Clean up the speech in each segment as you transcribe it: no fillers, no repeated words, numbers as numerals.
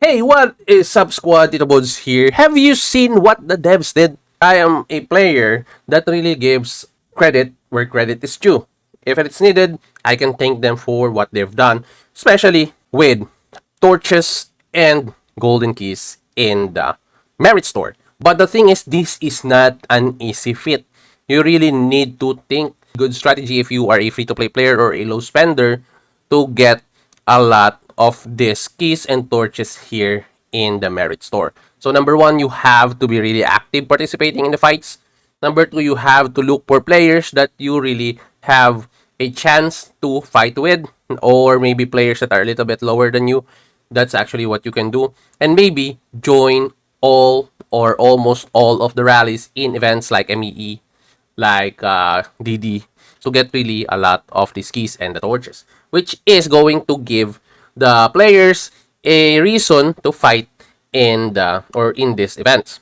Hey, what is up, squad? TITOBODS here. Have you seen what the devs did? I am a player that really gives credit where credit is due. If it's needed, I can thank them for what they've done, especially with torches and golden keys in the merit store. But the thing is, this is not an easy fit. You really need to think good strategy if you are a free-to-play player or a low spender to get a lot of these keys and torches here in the merit store. So number one, you have to be really active participating in the fights. Number two, you have to look for players that you really have a chance to fight with, or maybe players that are a little bit lower than you. That's actually what you can do. And maybe join all or almost all of the rallies in events like MEE, like DD, to get really a lot of these keys and the torches, which is going to give the players a reason to fight in the or in these events.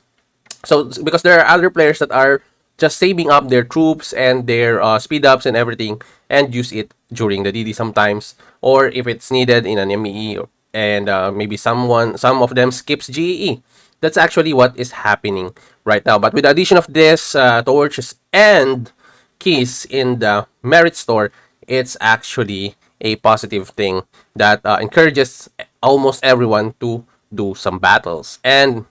So because there are other players that are just saving up their troops and their speed ups and everything and use it during the DD sometimes, or if it's needed in an MEE, and maybe some of them skips GE. That's actually what is happening right now. But with the addition of this torches and keys in the merit store, it's actually a positive thing that encourages almost everyone to do some battles and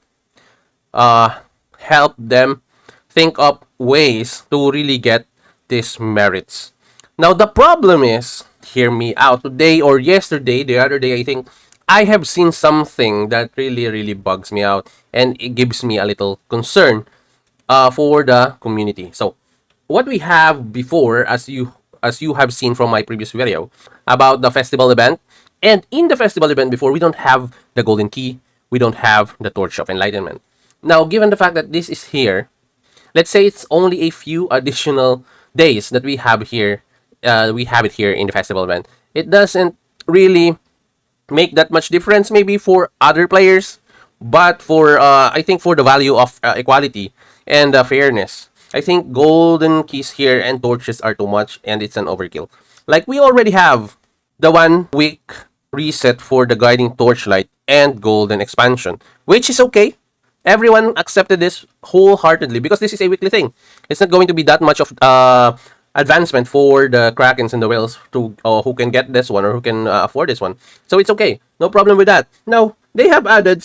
help them think of ways to really get these merits. Now, the problem is, hear me out, today or yesterday, the other day, I think, I have seen something that really, really bugs me out and it gives me a little concern for the community. So, what we have before, as you have seen from my previous video about the festival event, and in the festival event before, we don't have the golden key, we don't have the torch of enlightenment. Now, given the fact that this is here, let's say it's only a few additional days that we have here. We have it here in the festival event. It doesn't really make that much difference maybe for other players, but for I think for the value of equality and fairness, I think golden keys here and torches are too much and it's an overkill. Like we already have the 1 week reset for the guiding torchlight and golden expansion, which is okay. Everyone accepted this wholeheartedly because this is a weekly thing. It's not going to be that much of advancement for the krakens and the whales to who can get this one or who can afford this one. So it's okay, no problem with that. Now they have added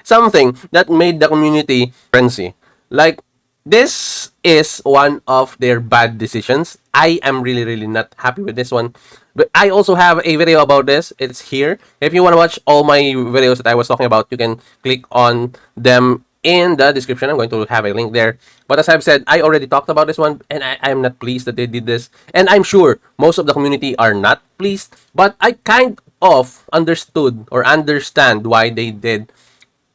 something that made the community frenzy. Like this is one of their bad decisions. I am really, really not happy with this one. But I also have a video about this. It's here. If you want to watch all my videos that I was talking about, you can click on them in the description. I'm going to have a link there. But as I've said, I already talked about this one, and I'm not pleased that they did this. And I'm sure most of the community are not pleased. But I kind of understood or understand why they did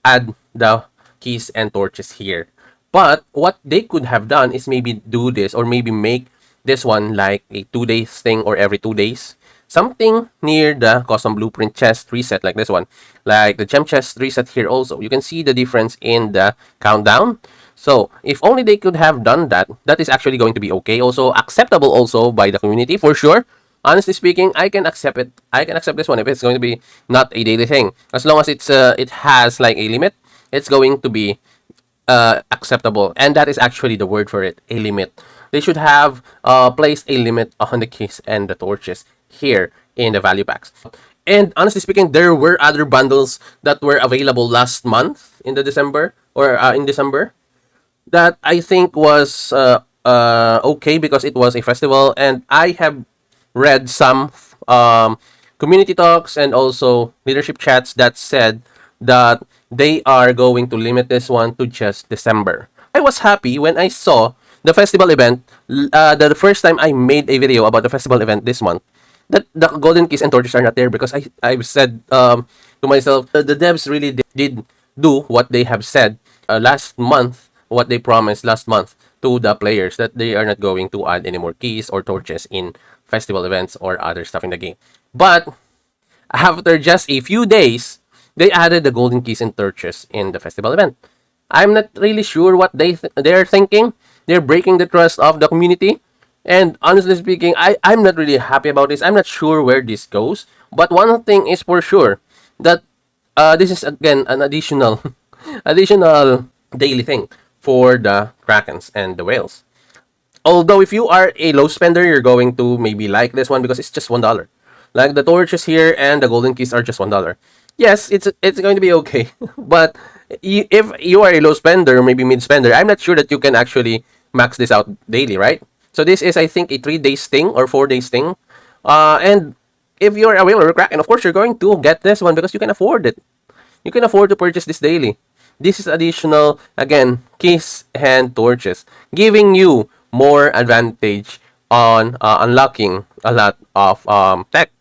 add the keys and torches here. But what they could have done is maybe do this or maybe make this one like a 2 days thing or every 2 days. Something near the custom blueprint chest reset like this one. Like the gem chest reset here also. You can see the difference in the countdown. So if only they could have done that, that is actually going to be okay. Also acceptable also by the community for sure. Honestly speaking, I can accept it. I can accept this one if it's going to be not a daily thing. As long as it has like a limit, it's going to be acceptable, and that is actually the word for it, a limit. They should have placed a limit on the keys and the torches here in the value packs. And honestly speaking, there were other bundles that were available last month in the December or in December that I think was okay because it was a festival, and I have read some community talks and also leadership chats that said that they are going to limit this one to just December. I was happy when I saw the festival event, the first time I made a video about the festival event this month, that the golden keys and torches are not there because I've said to myself, the devs really did do what they have said last month, what they promised last month to the players, that they are not going to add any more keys or torches in festival events or other stuff in the game. But after just a few days, they added the golden keys and torches in the festival event. I'm not really sure what they're thinking. They're breaking the trust of the community. And honestly speaking, I'm not really happy about this. I'm not sure where this goes. But one thing is for sure, that this is again an additional additional daily thing for the krakens and the whales. Although if you are a low spender, you're going to maybe like this one because it's just $1. Like the torches here and the golden keys are just $1. Yes, it's going to be okay, but if you are a low spender, maybe mid spender, I'm not sure that you can actually max this out daily, right? So this is, I think, a 3 day thing or 4 day thing, and if you're a whale or a kraken, of course you're going to get this one because you can afford it. You can afford to purchase this daily. This is additional, again, keys and torches, giving you more advantage on unlocking a lot of tech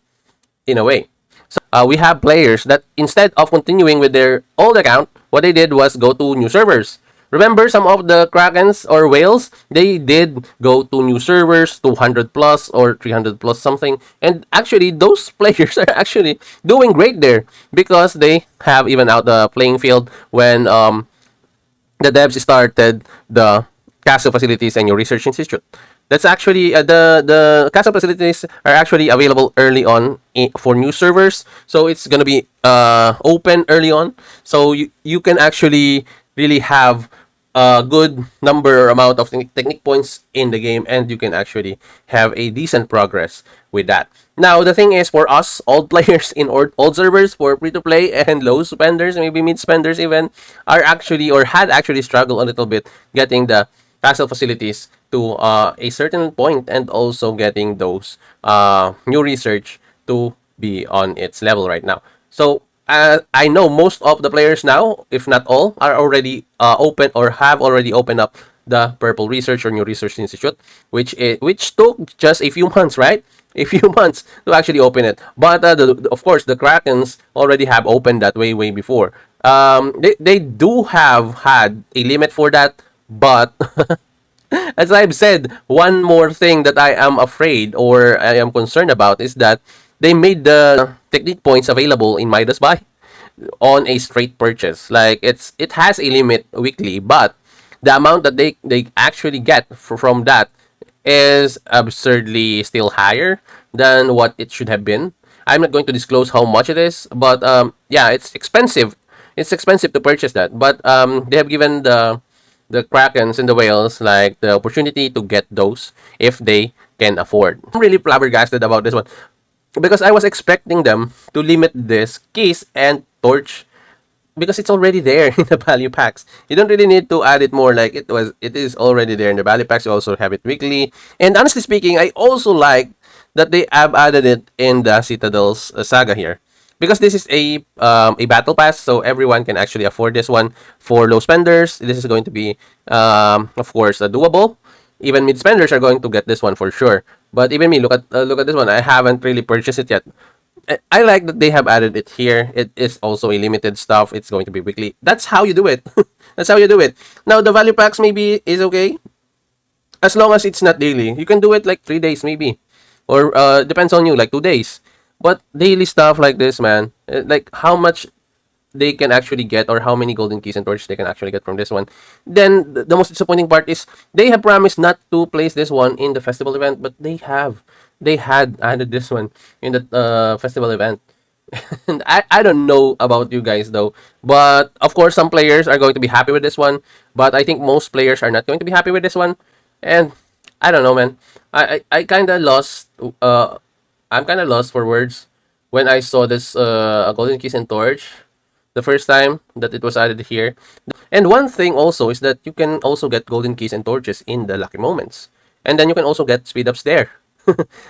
in a way. So we have players that instead of continuing with their old account, what they did was go to new servers. Remember some of the krakens or whales, they did go to new servers, 200 plus or 300 plus something. And actually, those players are actually doing great there because they have even out the playing field when the devs started the castle facilities and your research institute. That's actually the castle facilities are actually available early on for new servers, so it's gonna be open early on, so you can actually really have a good number or amount of technique points in the game, and you can actually have a decent progress with that. Now the thing is, for us old players in old servers, for free to play and low spenders, maybe mid spenders even, are actually or had actually struggled a little bit getting the castle facilities to a certain point, and also getting those new research to be on its level right now. So I know most of the players now, if not all, are already open or have already opened up the Purple Research or New Research Institute, which took just a few months, right? A few months to actually open it. But of course, the Krakens already have opened that way before. They do have had a limit for that, but as I've said, one more thing that I am afraid or I am concerned about is that they made the technique points available in Midas Buy on a straight purchase. Like it has a limit weekly, but the amount that they actually get from that is absurdly still higher than what it should have been. I'm not going to disclose how much it is, but yeah, it's expensive. It's expensive to purchase that, but they have given the krakens and the whales like the opportunity to get those if they can afford. I'm really flabbergasted about this one because I was expecting them to limit this keys and torch because it's already there in the value packs. You don't really need to add it more, like it is already there in the value packs. You also have it weekly. And honestly speaking, I also like that they have added it in the Citadel's saga here. Because this is a battle pass, so everyone can actually afford this one. For low spenders, this is going to be of course doable. Even mid spenders are going to get this one for sure. But even me, look at this one. I haven't really purchased it yet. I like that they have added it here. It is also a limited stuff. It's going to be weekly. That's how you do it. That's how you do it. Now the value packs maybe is okay as long as it's not daily. You can do it like 3 days maybe, or depends on you, like 2 days. But daily stuff like this, man, like how much they can actually get, or how many golden keys and torches they can actually get from this one. Then the most disappointing part is they have promised not to place this one in the festival event, but they had added this one in the festival event. And I don't know about you guys though, but of course some players are going to be happy with this one, but I think most players are not going to be happy with this one. And I don't know, man. I kind of lost. I'm kind of lost for words when I saw this golden keys and torch the first time that it was added here. And one thing also is that you can also get golden keys and torches in the lucky moments, and then you can also get speed ups there.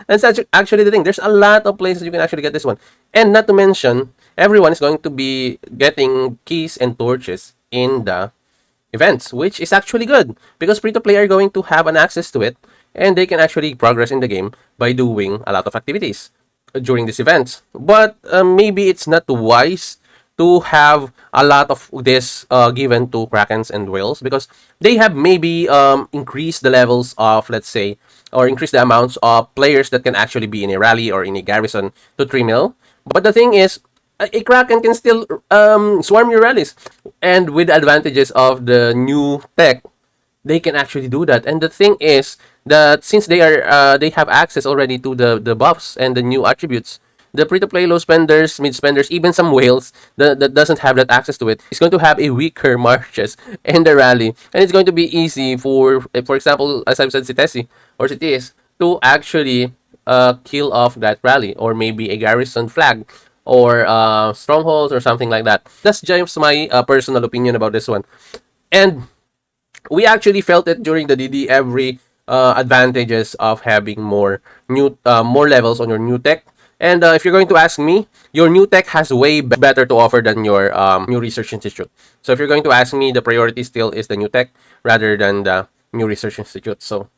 That's actually the thing. There's a lot of places you can actually get this one, and not to mention everyone is going to be getting keys and torches in the events, which is actually good because free to play are going to have an access to it, and they can actually progress in the game by doing a lot of activities during these events. But maybe it's not wise to have a lot of this given to krakens and whales because they have maybe increased the levels of, let's say, or increase the amounts of players that can actually be in a rally or in a garrison to 3 mil. But the thing is, a kraken can still swarm your rallies, and with the advantages of the new tech, they can actually do that. And the thing is that since they have access already to the buffs and the new attributes, the free-to-play low spenders, mid spenders, even some whales that doesn't have that access to it, is going to have a weaker marches in the rally, and it's going to be easy for example, as I've said, Citesi or Cities to actually kill off that rally, or maybe a garrison flag, or strongholds, or something like that. That's just my personal opinion about this one. And we actually felt it during the DD, every advantages of having more levels on your new tech. And if you're going to ask me, your new tech has way better to offer than your new research institute. So if you're going to ask me, the priority still is the new tech rather than the new research institute. So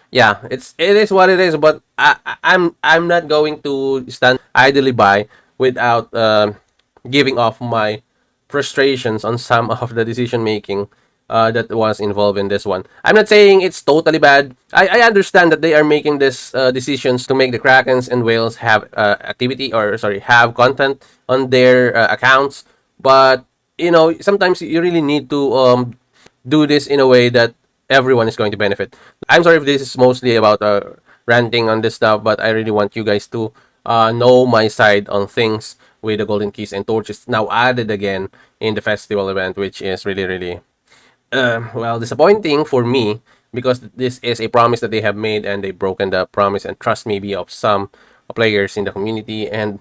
yeah, it is what it is. But I'm not going to stand idly by without giving off my frustrations on some of the decision making that was involved in this one. I'm not saying it's totally bad. I understand that they are making this decisions to make the krakens and whales have activity, or sorry, have content on their accounts. But sometimes you really need to do this in a way that everyone is going to benefit. I'm sorry if this is mostly about ranting on this stuff, but I really want you guys to know my side on things with the golden keys and torches now added again in the festival event, which is really, really well, disappointing for me, because this is a promise that they have made and they've broken the promise and trust maybe of some players in the community. And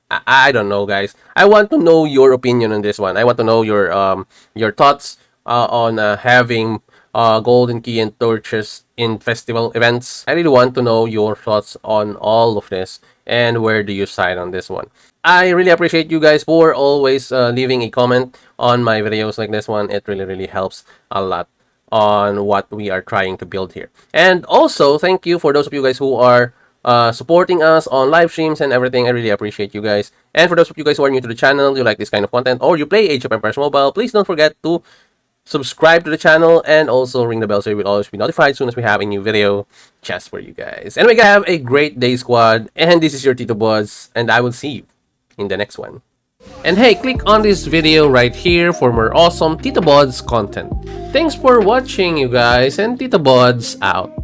I don't know, guys. I want to know your opinion on this one. I want to know your thoughts on having golden key and torches in festival events. I really want to know your thoughts on all of this, and where do you side on this one. I really appreciate you guys for always leaving a comment on my videos like this one. It really, really helps a lot on what we are trying to build here. And also, thank you for those of you guys who are supporting us on live streams and everything. I really appreciate you guys. And for those of you guys who are new to the channel, you like this kind of content, or you play Age of Empires Mobile, please don't forget to subscribe to the channel and also ring the bell so you will always be notified as soon as we have a new video just for you guys. Anyway, guys, have a great day, squad. And this is your TITOBODS, and I will see you in the next one. And hey, click on this video right here for more awesome TITOBODS content. Thanks for watching, you guys, and TITOBODS out.